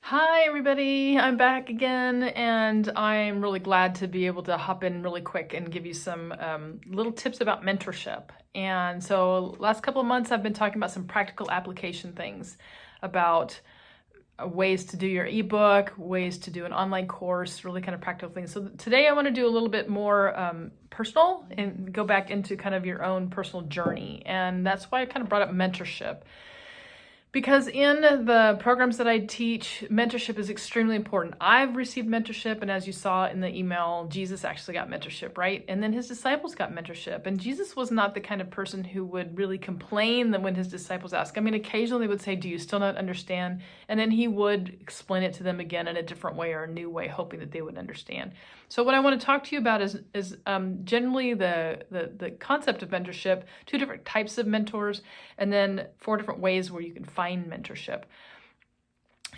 Hi everybody, I'm back again and I'm really glad to be able to hop in really quick and give you some little tips about mentorship. And so last couple of months I've been talking about some practical application things about ways to do your ebook, ways to do an online course, really kind of practical things. So today I want to do a little bit more personal and go back into kind of your own personal journey. And that's why I kind of brought up mentorship. Because in the programs that I teach, mentorship is extremely important. I've received mentorship, and as you saw in the email, Jesus actually got mentorship, right? And then his disciples got mentorship. And Jesus was not the kind of person who would really complain that when his disciples asked. I mean, occasionally they would say, "Do you still not understand?" And then he would explain it to them again in a different way or a new way, hoping that they would understand. So what I want to talk to you about is generally the concept of mentorship, 2 different types of mentors, and then 4 different ways where you can find mentorship.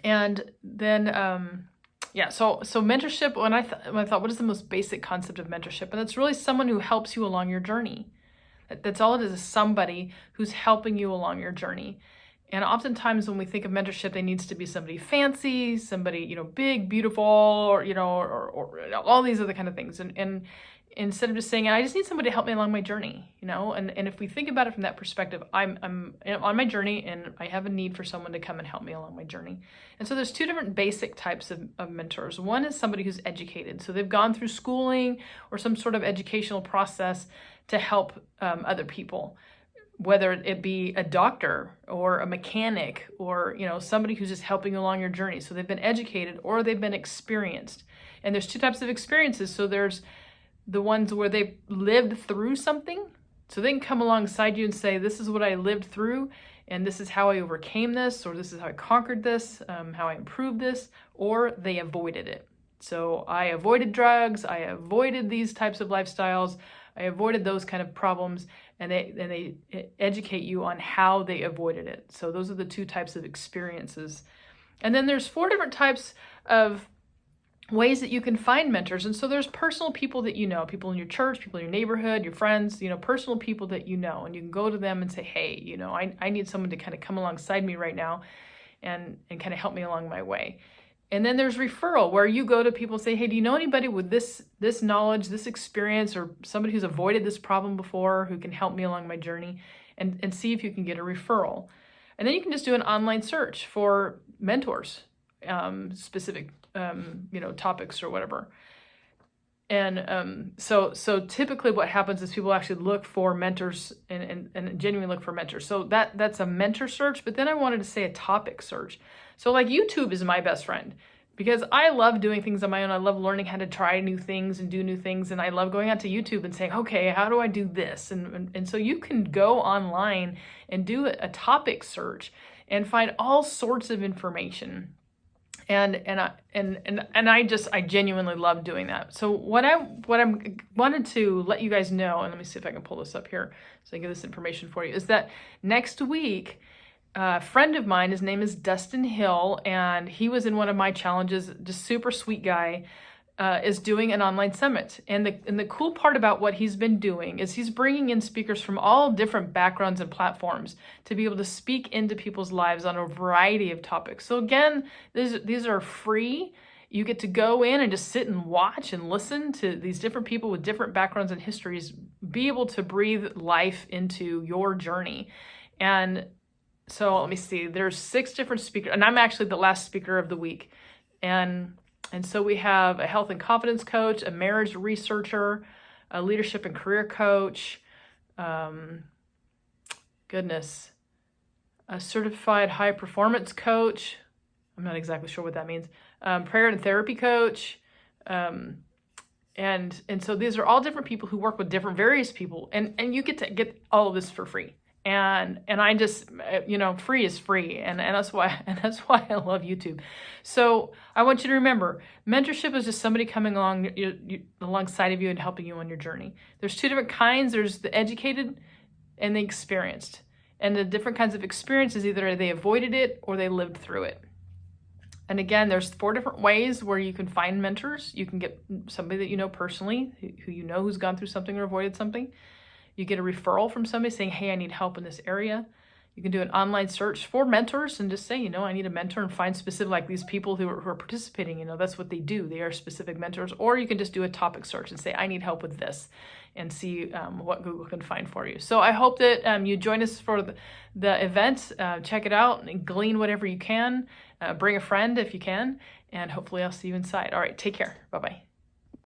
And then, so mentorship, when I thought, what is the most basic concept of mentorship? And it's really someone who helps you along your journey. That's all it is somebody who's helping you along your journey. And oftentimes when we think of mentorship, there needs to be somebody fancy, somebody, big, beautiful, or all these other kind of things. And instead of just saying, I just need somebody to help me along my journey, and if we think about it from that perspective, I'm on my journey and I have a need for someone to come and help me along my journey. And so there's 2 different basic types of mentors. One is somebody who's educated. So they've gone through schooling or some sort of educational process to help other people, whether it be a doctor or a mechanic or, somebody who's just helping you along your journey. So they've been educated or they've been experienced. And there's 2 types of experiences. So there's the ones where they've lived through something. So they can come alongside you and say, this is what I lived through, and this is how I overcame this, or this is how I conquered this, how I improved this, or they avoided it. So I avoided drugs, I avoided these types of lifestyles, I avoided those kind of problems, and they educate you on how they avoided it. So those are the 2 types of experiences. And then there's 4 different types of ways that you can find mentors. And so there's personal people that people in your church, people in your neighborhood, your friends, personal people that and you can go to them and say, hey, I need someone to kind of come alongside me right now and kind of help me along my way. And then there's referral, where you go to people and say, hey, do you know anybody with this knowledge, this experience, or somebody who's avoided this problem before who can help me along my journey, and see if you can get a referral. And then you can just do an online search for mentors, specific topics or whatever. And so typically what happens is people actually look for mentors and genuinely look for mentors. So that's a mentor search. But then I wanted to say a topic search. So like YouTube is my best friend, because I love doing things on my own. I love learning how to try new things and do new things. And I love going out to YouTube and saying, okay, how do I do this? And so you can go online and do a topic search and find all sorts of information. And I genuinely love doing that. So what I wanted to let you guys know, and let me see if I can pull this up here so I can get this information for you, is that next week, a friend of mine, his name is Dustin Hill, and he was in one of my challenges, just super sweet guy, is doing an online summit. And the cool part about what he's been doing is he's bringing in speakers from all different backgrounds and platforms to be able to speak into people's lives on a variety of topics. So again, these are free. You get to go in and just sit and watch and listen to these different people with different backgrounds and histories, be able to breathe life into your journey. And so let me see, there's 6 different speakers, and I'm actually the last speaker of the week. And so we have a health and confidence coach, a marriage researcher, a leadership and career coach, a certified high performance coach. I'm not exactly sure what that means. Prayer and therapy coach. And so these are all different people who work with various people, and you get to get all of this for free. And I just, free is free. And that's why I love YouTube. So I want you to remember, mentorship is just somebody coming along alongside of you and helping you on your journey. There's 2 different kinds. There's the educated and the experienced. And the different kinds of experiences, either they avoided it or they lived through it. And again, there's 4 different ways where you can find mentors. You can get somebody that you know personally, who's gone through something or avoided something. You get a referral from somebody saying, hey, I need help in this area. You can do an online search for mentors and just say, you know, I need a mentor, and find specific, like these people who are participating, you know, that's what they do. They are specific mentors. Or you can just do a topic search and say, I need help with this, and see what Google can find for you. So I hope that you join us for the event. Check it out and glean whatever you can. Bring a friend if you can, and hopefully I'll see you inside. All right, take care. Bye-bye.